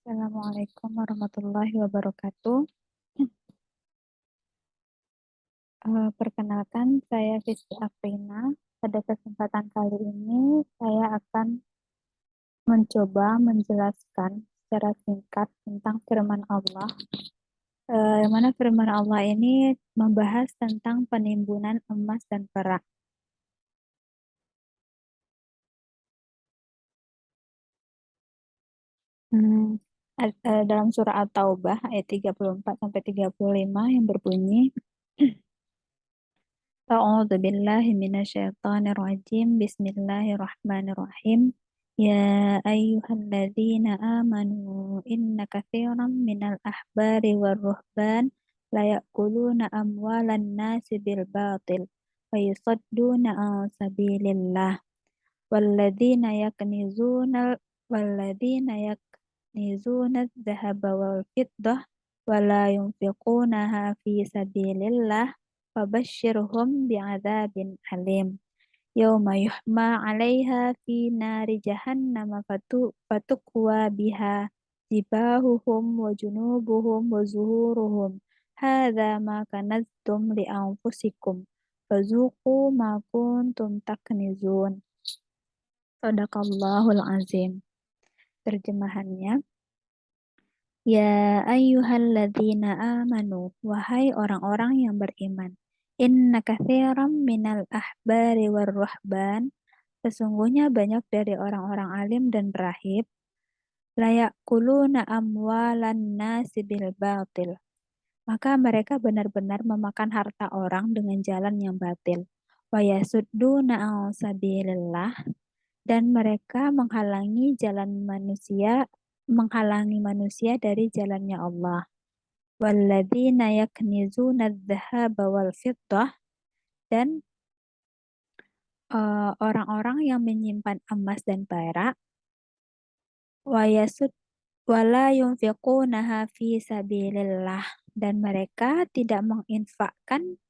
Assalamualaikum warahmatullahi wabarakatuh. Perkenalkan, saya Fisti Afrina. Pada kesempatan kali ini, saya akan mencoba menjelaskan secara singkat tentang firman Allah. Yang mana firman Allah ini membahas tentang penimbunan emas dan perak. Dalam surah At-Taubah ayat 34 sampai 35 yang berbunyi, A'udzu billahi minasyaitonir rajim. Bismillahirrahmanirrahim. Ya ayyuhalladzina amanu inna katsiran minal ahbari war ruhban la ya'kuluna amwalan nasi bil batil wa yusadduna an sabilillah walladzina yaknizuna walladzina yaknizuna adh-dhahaba wal fiddah wa la yunfiqunaha fi sabilillah fabashshirhum bi'adzabin alim yauma yuhma 'alaiha fi nari jahannam fatukwa biha jibahuhum wa junubuhum wa zuhuruhum hadza ma kanaztum li anfusikum fazuqu ma kuntum taknizun. Shadaqallahul azim. Terjemahannya, ya ayyuhalladzina amanu, wahai orang-orang yang beriman. Inna katsiran minal ahbari war ruhban, sesungguhnya banyak dari orang-orang alim dan rahib, layakuluna amwalan nasi bil batil. Maka mereka benar-benar memakan harta orang dengan jalan yang batil. Wa yasudduna an sabilillah, dan mereka menghalangi manusia dari jalannya Allah. Walladzina yaknizuna adh-dhahaba wal fiddah, dan orang-orang yang menyimpan emas dan perak, wa yasud wala yunfiqunaha fi sabilillah, dan mereka tidak menginfakkan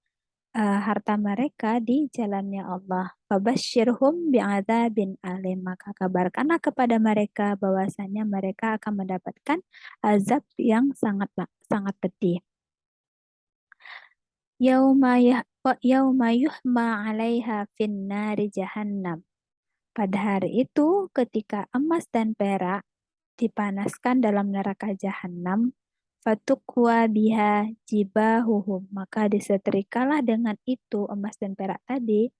harta mereka di jalannya Allah. Fabashshirhum bi'adzabin alim, maka kabarkanlah kepada mereka bahwasanya mereka akan mendapatkan azab yang sangat sangat pedih. Yauma yuhma 'alaiha finnari jahannam. Pada hari itu, ketika emas dan perak dipanaskan dalam neraka jahanam, fatukwa biha jibahuhum, maka disetrikalah dengan itu emas dan perak tadi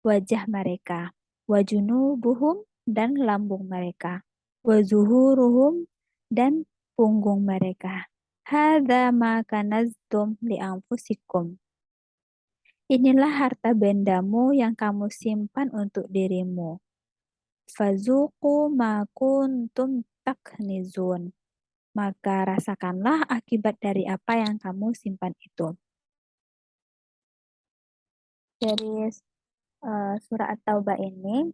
wajah mereka, wajunubuhum, dan lambung mereka, wazuhuruhum, dan punggung mereka. Hadza ma kanaztum li anfusikum. Inilah harta bendamu yang kamu simpan untuk dirimu. Fazuqu ma kuntum taknizun. Maka rasakanlah akibat dari apa yang kamu simpan itu. Dari surah At-Taubah ini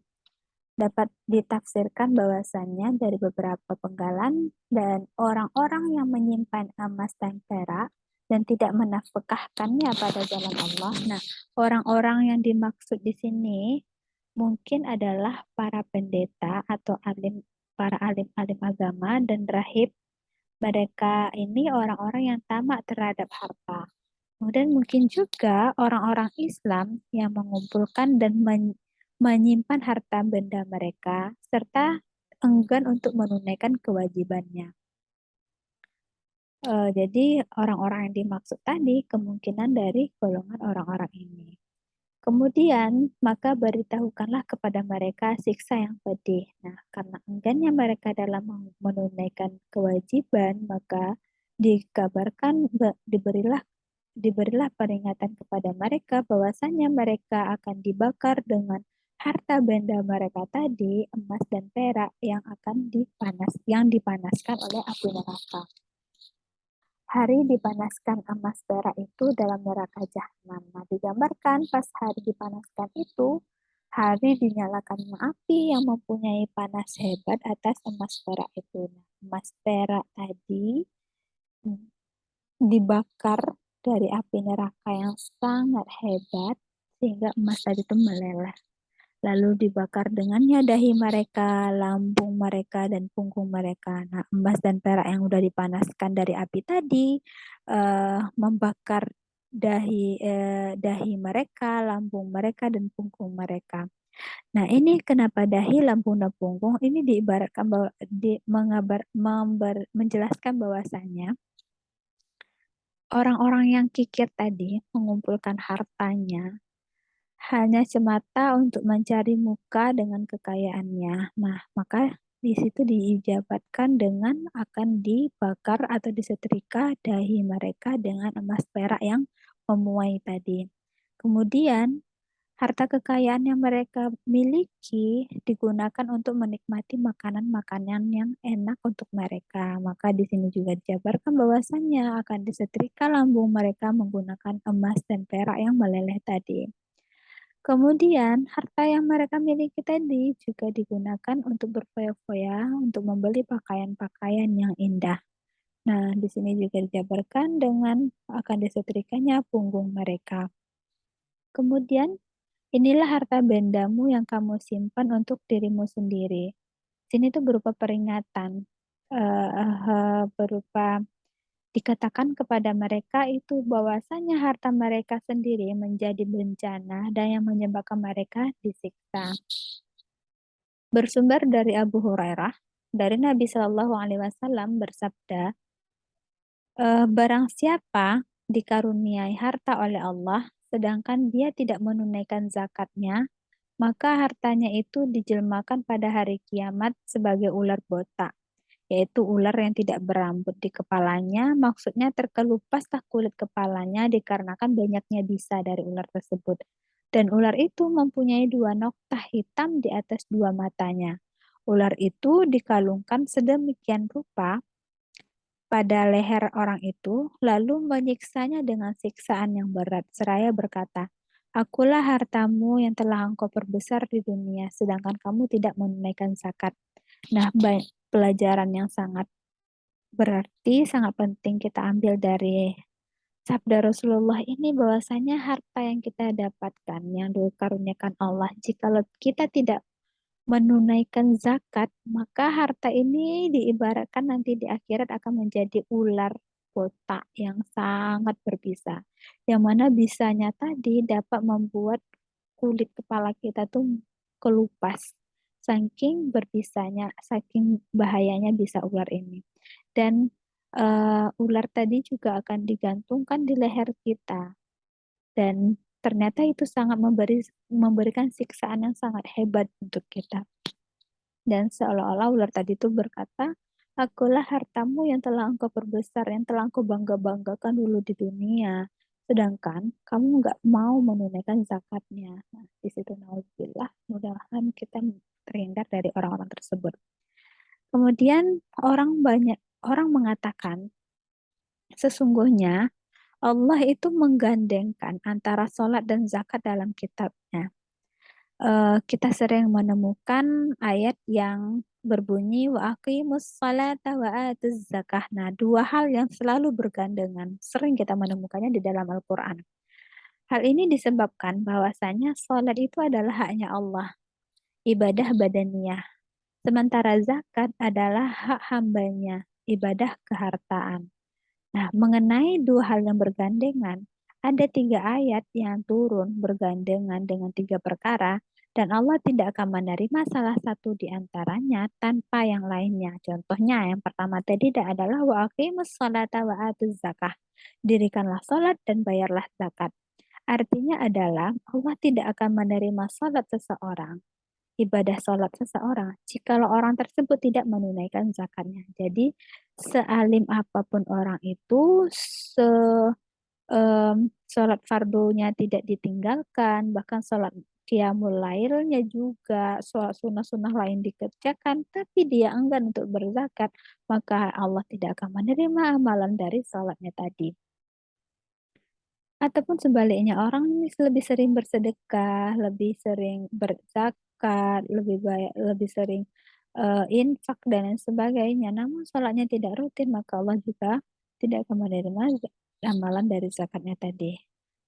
dapat ditafsirkan bahwasannya dari beberapa penggalan dan orang-orang yang menyimpan emas dan perak dan tidak menafkahkannya pada jalan Allah. Nah, orang-orang yang dimaksud di sini mungkin adalah para pendeta atau para alim-alim agama dan rahib. Mereka ini orang-orang yang tamak terhadap harta. Kemudian mungkin juga orang-orang Islam yang mengumpulkan dan menyimpan harta benda mereka serta enggan untuk menunaikan kewajibannya. Jadi orang-orang yang dimaksud tadi kemungkinan dari golongan orang-orang ini. Kemudian maka beritahukanlah kepada mereka siksa yang pedih. Nah, karena enggannya mereka dalam menunaikan kewajiban, maka diberilah peringatan kepada mereka bahwasanya mereka akan dibakar dengan harta benda mereka tadi, emas dan perak yang dipanaskan oleh api neraka. Hari dipanaskan emas perak itu dalam neraka jahanam. Nah, digambarkan pas hari dipanaskan itu, hari dinyalakannya api yang mempunyai panas hebat atas emas perak itu. Nah, emas perak tadi dibakar dari api neraka yang sangat hebat sehingga emas tadi itu meleleh. lalu dibakar dengannya dahi mereka, lambung mereka, dan punggung mereka. Nah, emas dan perak yang sudah dipanaskan dari api tadi membakar dahi mereka, lambung mereka, dan punggung mereka. Nah, ini kenapa dahi, lambung, dan punggung ini diibaratkan bahwa menjelaskan bahwasanya orang-orang yang kikir tadi mengumpulkan hartanya hanya semata untuk mencari muka dengan kekayaannya. Nah, maka di situ diijabatkan dengan akan dibakar atau disetrika dahi mereka dengan emas perak yang memuai tadi. Kemudian, harta kekayaan yang mereka miliki digunakan untuk menikmati makanan-makanan yang enak untuk mereka. Maka di sini juga dijabarkan bahwasannya akan disetrika lambung mereka menggunakan emas dan perak yang meleleh tadi. Kemudian, harta yang mereka miliki tadi juga digunakan untuk berfoya-foya untuk membeli pakaian-pakaian yang indah. Nah, di sini juga dijabarkan dengan akan disetrikanya punggung mereka. Kemudian, inilah harta bendamu yang kamu simpan untuk dirimu sendiri. Sini tuh berupa peringatan, berupa dikatakan kepada mereka itu bahwasanya harta mereka sendiri menjadi bencana dan yang menyebabkan mereka disiksa. Bersumber dari Abu Hurairah, dari Nabi Shallallahu Alaihi Wasallam bersabda, barang siapa dikaruniai harta oleh Allah, sedangkan dia tidak menunaikan zakatnya, maka hartanya itu dijelmakan pada hari kiamat sebagai ular botak, yaitu ular yang tidak berambut di kepalanya, maksudnya terkelupaslah kulit kepalanya dikarenakan banyaknya bisa dari ular tersebut. Dan ular itu mempunyai dua noktah hitam di atas dua matanya. Ular itu dikalungkan sedemikian rupa pada leher orang itu, lalu menyiksanya dengan siksaan yang berat, seraya berkata, Akulah hartamu yang telah engkau perbesar di dunia, sedangkan kamu tidak menunaikan zakat. Nah, pelajaran yang sangat berarti, sangat penting kita ambil dari sabda Rasulullah ini bahwasanya harta yang kita dapatkan, yang dikaruniakan Allah, jika kita tidak menunaikan zakat, maka harta ini diibaratkan nanti di akhirat akan menjadi ular botak yang sangat berbisa. Yang mana bisanya tadi dapat membuat kulit kepala kita tuh kelupas. Saking berbisanya, saking bahayanya bisa ular ini. Dan ular tadi juga akan digantungkan di leher kita. Dan ternyata itu sangat memberikan siksaan yang sangat hebat untuk kita. Dan seolah-olah ular tadi itu berkata, Akulah hartamu yang telah engkau perbesar, yang telah engkau bangga-banggakan dulu di dunia. Sedangkan kamu nggak mau menunaikan zakatnya. Nah, di situ nauzubillah, mudah-mudahan kita terhindar dari orang-orang tersebut. Kemudian banyak orang mengatakan, sesungguhnya Allah itu menggandengkan antara sholat dan zakat dalam kitabnya. Kita sering menemukan ayat yang berbunyi wa aqimus salata wa atuz zakah. Nah, dua hal yang selalu bergandengan. Sering kita menemukannya di dalam Al-Qur'an. Hal ini disebabkan bahwasanya salat itu adalah haknya Allah, ibadah badaniyah. Sementara zakat adalah hak hambanya, ibadah kehartaan. Nah, mengenai dua hal yang bergandengan, ada tiga ayat yang turun bergandengan dengan tiga perkara, dan Allah tidak akan menerima salah satu di antaranya tanpa yang lainnya. Contohnya, yang pertama tadi adalah wa aqimus sholata wa atuz zakah. Dirikanlah sholat dan bayarlah zakat. Artinya adalah Allah tidak akan menerima sholat seseorang, ibadah sholat seseorang, jikalau orang tersebut tidak menunaikan zakatnya. Jadi, sealim apapun orang itu, sholat fardunya tidak ditinggalkan, bahkan sholat qiyamul lailnya juga, sholat sunnah-sunnah lain dikerjakan, tapi dia enggan untuk berzakat, maka Allah tidak akan menerima amalan dari sholatnya tadi. Ataupun sebaliknya, orang ini lebih sering bersedekah, lebih sering berzakat, lebih baik, lebih sering infak dan lain sebagainya. Namun sholatnya tidak rutin, maka Allah juga tidak akan menerima amalan dari zakatnya tadi.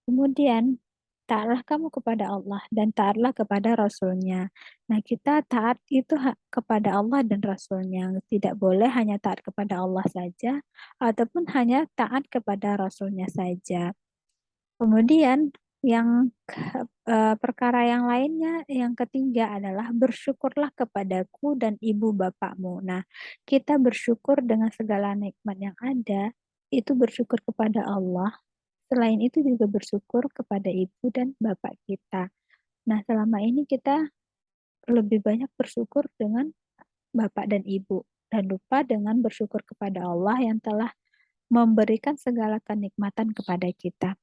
Kemudian taatlah kamu kepada Allah dan taatlah kepada Rasulnya. Nah, kita taat itu kepada Allah dan Rasulnya. Tidak boleh hanya taat kepada Allah saja, ataupun hanya taat kepada Rasulnya saja. Kemudian yang perkara yang lainnya, yang ketiga adalah bersyukurlah kepadaku dan ibu bapakmu. Nah, kita bersyukur dengan segala nikmat yang ada, itu bersyukur kepada Allah. Selain itu juga bersyukur kepada ibu dan bapak kita. Nah, selama ini kita lebih banyak bersyukur dengan bapak dan ibu dan lupa dengan bersyukur kepada Allah yang telah memberikan segala kenikmatan kepada kita.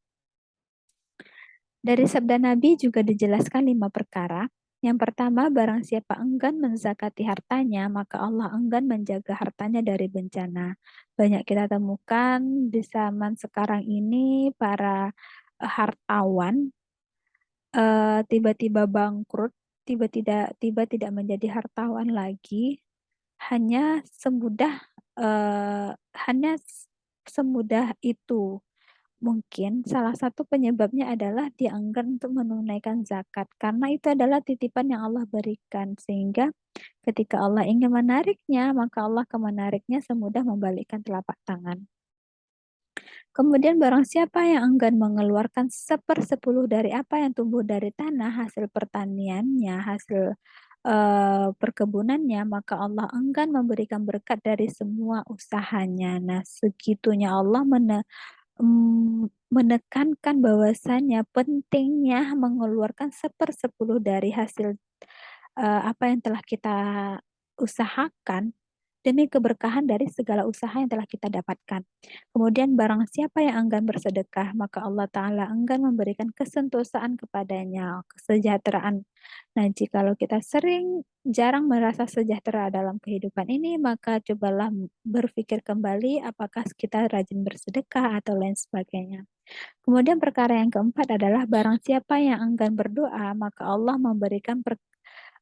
Dari sabda Nabi juga dijelaskan 5 perkara. Yang pertama, barang siapa enggan menzakati hartanya, maka Allah enggan menjaga hartanya dari bencana. Banyak kita temukan di zaman sekarang ini para hartawan tiba-tiba bangkrut, tiba tidak menjadi hartawan lagi, hanya semudah eh, hanya semudah itu. Mungkin salah satu penyebabnya adalah dia enggan untuk menunaikan zakat, karena itu adalah titipan yang Allah berikan, sehingga ketika Allah ingin menariknya, maka Allah akan menariknya semudah membalikkan telapak tangan. Kemudian barang siapa yang enggan mengeluarkan 1/10 dari apa yang tumbuh dari tanah, hasil pertaniannya, hasil perkebunannya, maka Allah enggan memberikan berkat dari semua usahanya. Nah, segitunya Allah menekankan bahwasanya pentingnya mengeluarkan 1/10 dari hasil apa yang telah kita usahakan demi keberkahan dari segala usaha yang telah kita dapatkan. Kemudian barang siapa yang enggan bersedekah, maka Allah Ta'ala enggan memberikan kesentosaan kepadanya, kesejahteraan. Nah, jikalau kita jarang merasa sejahtera dalam kehidupan ini, maka cobalah berpikir kembali apakah kita rajin bersedekah atau lain sebagainya. Kemudian perkara yang keempat adalah barang siapa yang enggan berdoa, maka Allah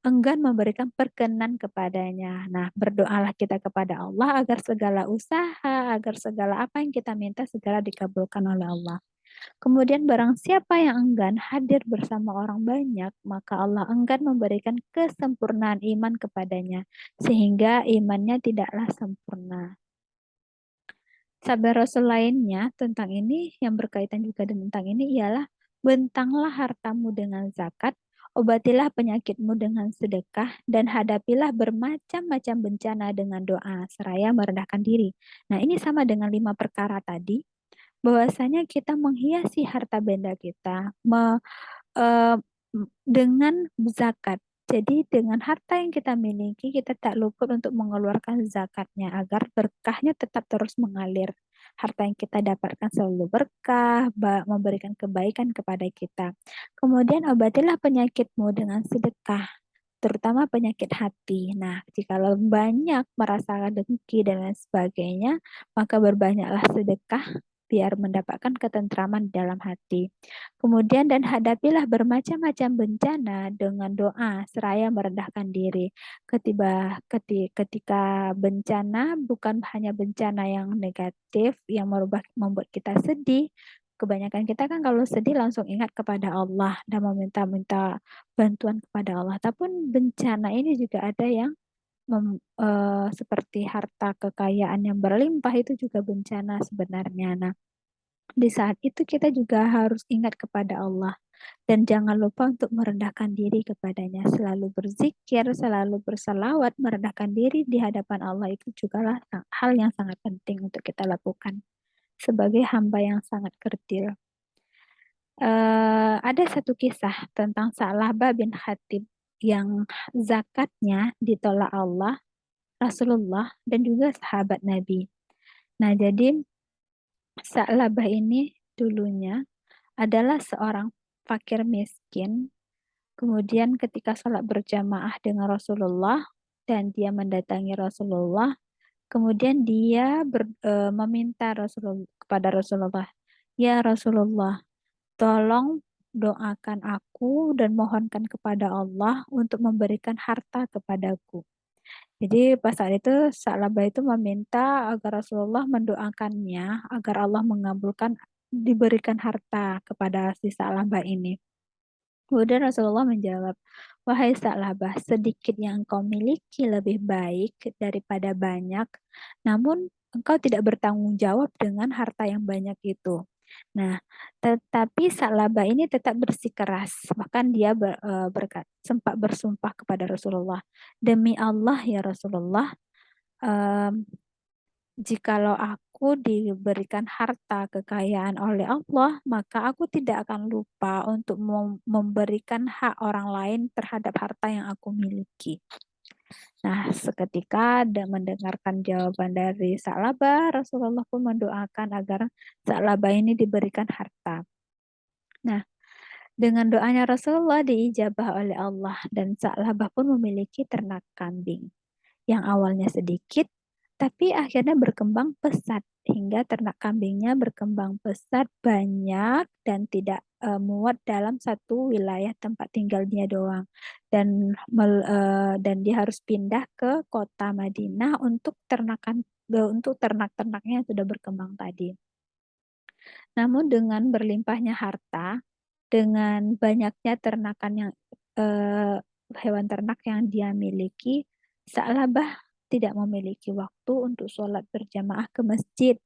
enggan memberikan perkenan kepadanya. Nah, berdoalah kita kepada Allah agar segala usaha, agar segala apa yang kita minta segera dikabulkan oleh Allah. Kemudian barang siapa yang enggan hadir bersama orang banyak, maka Allah enggan memberikan kesempurnaan iman kepadanya, sehingga imannya tidaklah sempurna. Sabda Rasul lainnya tentang ini, yang berkaitan juga tentang ini ialah, bentanglah hartamu dengan zakat, obatilah penyakitmu dengan sedekah, dan hadapilah bermacam-macam bencana dengan doa, seraya merendahkan diri. Nah, ini sama dengan 5 perkara tadi, bahwasanya kita menghiasi harta benda kita eh, dengan zakat. Jadi dengan harta yang kita miliki, kita tak luput untuk mengeluarkan zakatnya agar berkahnya tetap terus mengalir. Harta yang kita dapatkan selalu berkah, memberikan kebaikan kepada kita. Kemudian obatilah penyakitmu dengan sedekah, terutama penyakit hati. Nah, jikalau banyak merasa dengki dan lain sebagainya, maka berbanyaklah sedekah biar mendapatkan ketentraman dalam hati. Kemudian dan hadapilah bermacam-macam bencana dengan doa seraya merendahkan diri. Ketika bencana bukan hanya bencana yang negatif yang membuat kita sedih. Kebanyakan kita kan kalau sedih langsung ingat kepada Allah dan meminta-minta bantuan kepada Allah. Tapi bencana ini juga ada yang seperti harta kekayaan yang berlimpah, itu juga bencana sebenarnya. Nah, di saat itu kita juga harus ingat kepada Allah dan jangan lupa untuk merendahkan diri kepadanya. Selalu berzikir, selalu bersalawat, merendahkan diri di hadapan Allah itu juga hal yang sangat penting untuk kita lakukan sebagai hamba yang sangat kerdil. Ada satu kisah tentang Sa'labah bin Khatib yang zakatnya ditolak Allah, Rasulullah, dan juga sahabat Nabi. Nah, jadi Sa'labah ini dulunya adalah seorang fakir miskin. Kemudian ketika sholat berjamaah dengan Rasulullah dan dia mendatangi Rasulullah, kemudian dia meminta kepada Rasulullah, "Ya Rasulullah, tolong doakan aku dan mohonkan kepada Allah untuk memberikan harta kepadaku." Jadi pas saat itu Sa'labah itu meminta agar Rasulullah mendoakannya agar Allah mengabulkan diberikan harta kepada si Sa'labah ini. Kemudian Rasulullah menjawab, "Wahai Sa'labah, sedikit yang engkau miliki lebih baik daripada banyak, namun engkau tidak bertanggung jawab dengan harta yang banyak itu." Nah, tetapi Sa'labah ini tetap bersikeras. Bahkan dia sempat bersumpah kepada Rasulullah, "Demi Allah ya Rasulullah, em, jikalau aku diberikan harta kekayaan oleh Allah, maka aku tidak akan lupa untuk memberikan hak orang lain terhadap harta yang aku miliki." Nah, seketika mendengarkan jawaban dari Sa'labah, Rasulullah pun mendoakan agar Sa'labah ini diberikan harta. Nah, dengan doanya Rasulullah diijabah oleh Allah dan Sa'labah pun memiliki ternak kambing yang awalnya sedikit, tapi akhirnya berkembang pesat hingga ternak kambingnya berkembang pesat banyak dan tidak muat dalam satu wilayah tempat tinggal dia doang, dan dia harus pindah ke kota Madinah untuk ternak-ternaknya yang sudah berkembang tadi. Namun dengan berlimpahnya harta, dengan banyaknya ternakan yang eh, hewan ternak yang dia miliki, Sa'labah tidak memiliki waktu untuk sholat berjamaah ke masjid,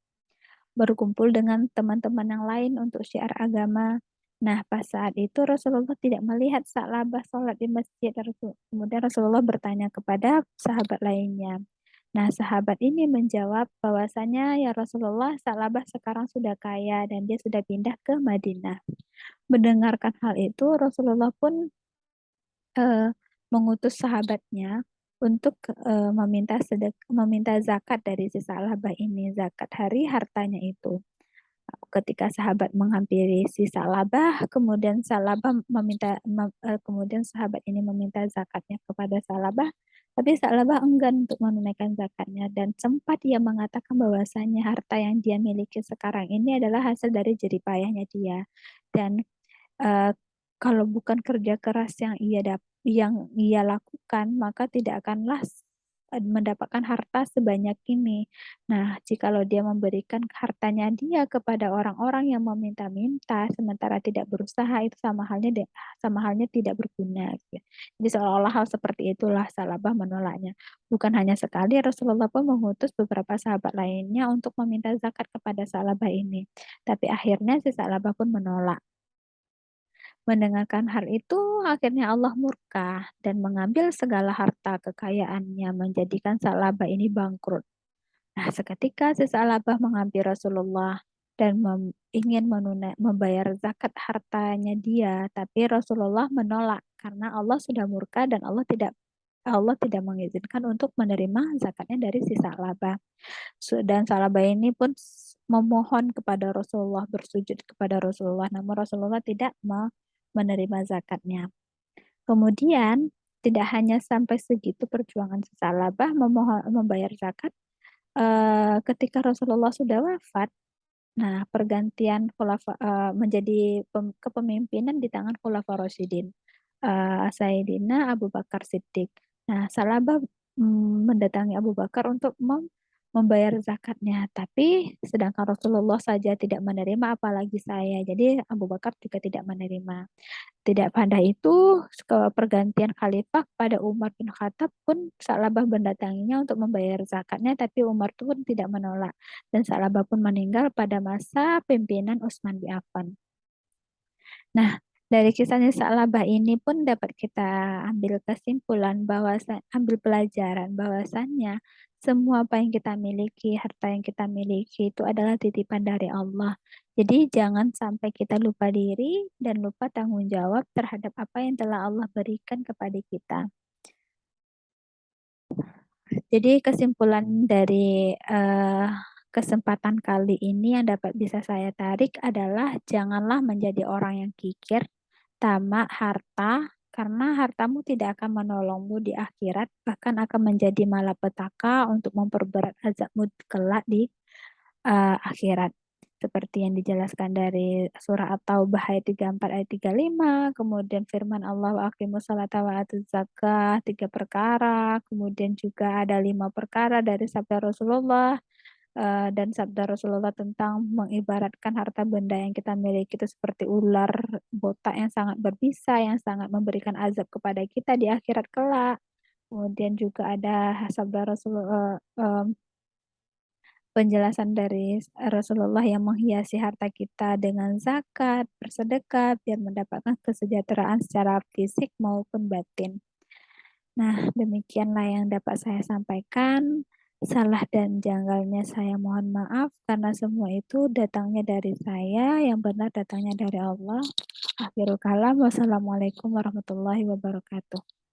berkumpul dengan teman-teman yang lain untuk syiar agama. Nah, pas saat itu Rasulullah tidak melihat Sa'labah sholat di masjid. Kemudian Rasulullah bertanya kepada sahabat lainnya. Nah, sahabat ini menjawab bahwasanya ya Rasulullah, Sa'labah sekarang sudah kaya dan dia sudah pindah ke Madinah. Mendengarkan hal itu, Rasulullah pun eh, mengutus sahabatnya untuk meminta zakat dari si Sa'labah ini, zakat hari hartanya itu. Ketika sahabat menghampiri si Sa'labah, kemudian sahabat ini meminta zakatnya kepada Sa'labah, tapi Sa'labah enggan untuk menunaikan zakatnya dan sempat ia mengatakan bahwasanya harta yang dia miliki sekarang ini adalah hasil dari jerih payahnya dia, dan eh, kalau bukan kerja keras yang ia lakukan, maka tidak akanlah mendapatkan harta sebanyak ini. Nah, jikalau dia memberikan hartanya dia kepada orang-orang yang meminta-minta sementara tidak berusaha, itu sama halnya tidak berguna, gitu. Jadi seolah-olah hal seperti itulah Salabah menolaknya. Bukan hanya sekali, Rasulullah pun mengutus beberapa sahabat lainnya untuk meminta zakat kepada Salabah ini. Tapi akhirnya si Salabah pun menolak. Mendengarkan hal itu, akhirnya Allah murka dan mengambil segala harta kekayaannya, menjadikan Sa'labah ini bangkrut. Nah, seketika si Sa'labah menghampiri Rasulullah dan ingin membayar zakat hartanya dia, tapi Rasulullah menolak karena Allah sudah murka dan Allah tidak mengizinkan untuk menerima zakatnya dari si Sa'labah. Dan Sa'labah ini pun memohon kepada Rasulullah, bersujud kepada Rasulullah, namun Rasulullah tidak menerima zakatnya. Kemudian tidak hanya sampai segitu perjuangan Sa'labah membayar zakat, ketika Rasulullah sudah wafat, nah pergantian menjadi kepemimpinan di tangan Khulafaur Rasyidin, Sayyidina Abu Bakar Siddiq. Nah, Salabah mendatangi Abu Bakar untuk membayar zakatnya, tapi sedangkan Rasulullah saja tidak menerima, apalagi saya. Jadi Abu Bakar juga tidak menerima. Tidak pandai itu, ke pergantian khalifah pada Umar bin Khattab pun Sa'labah mendatanginya untuk membayar zakatnya, tapi Umar pun tidak menolak. Dan Sa'labah pun meninggal pada masa pimpinan Utsman bin Affan. Nah, dari kisahnya Sa'labah ini pun dapat kita ambil kesimpulan ambil pelajaran bahwasannya semua apa yang kita miliki, harta yang kita miliki itu adalah titipan dari Allah. Jadi jangan sampai kita lupa diri dan lupa tanggung jawab terhadap apa yang telah Allah berikan kepada kita. Jadi kesimpulan dari kesempatan kali ini yang dapat bisa saya tarik adalah janganlah menjadi orang yang kikir, tamak harta, karena hartamu tidak akan menolongmu di akhirat, bahkan akan menjadi malapetaka untuk memperberat azabmu kelak di akhirat. Seperti yang dijelaskan dari surah At-Taubah ayat 34 ayat 35, kemudian firman Allah wa aqimus salata wa atuz zakah, 3 perkara, kemudian juga ada 5 perkara dari sabda Rasulullah, Dan sabda Rasulullah tentang mengibaratkan harta benda yang kita miliki itu seperti ular botak yang sangat berbisa, yang sangat memberikan azab kepada kita di akhirat kelak. Kemudian juga ada sabda Rasulullah, penjelasan dari Rasulullah yang menghiasi harta kita dengan zakat, bersedekah, biar mendapatkan kesejahteraan secara fisik maupun batin. Nah, demikianlah yang dapat saya sampaikan. Salah dan janggalnya saya mohon maaf karena semua itu datangnya dari saya, yang benar datangnya dari Allah. Akhirul kalam, wassalamualaikum warahmatullahi wabarakatuh.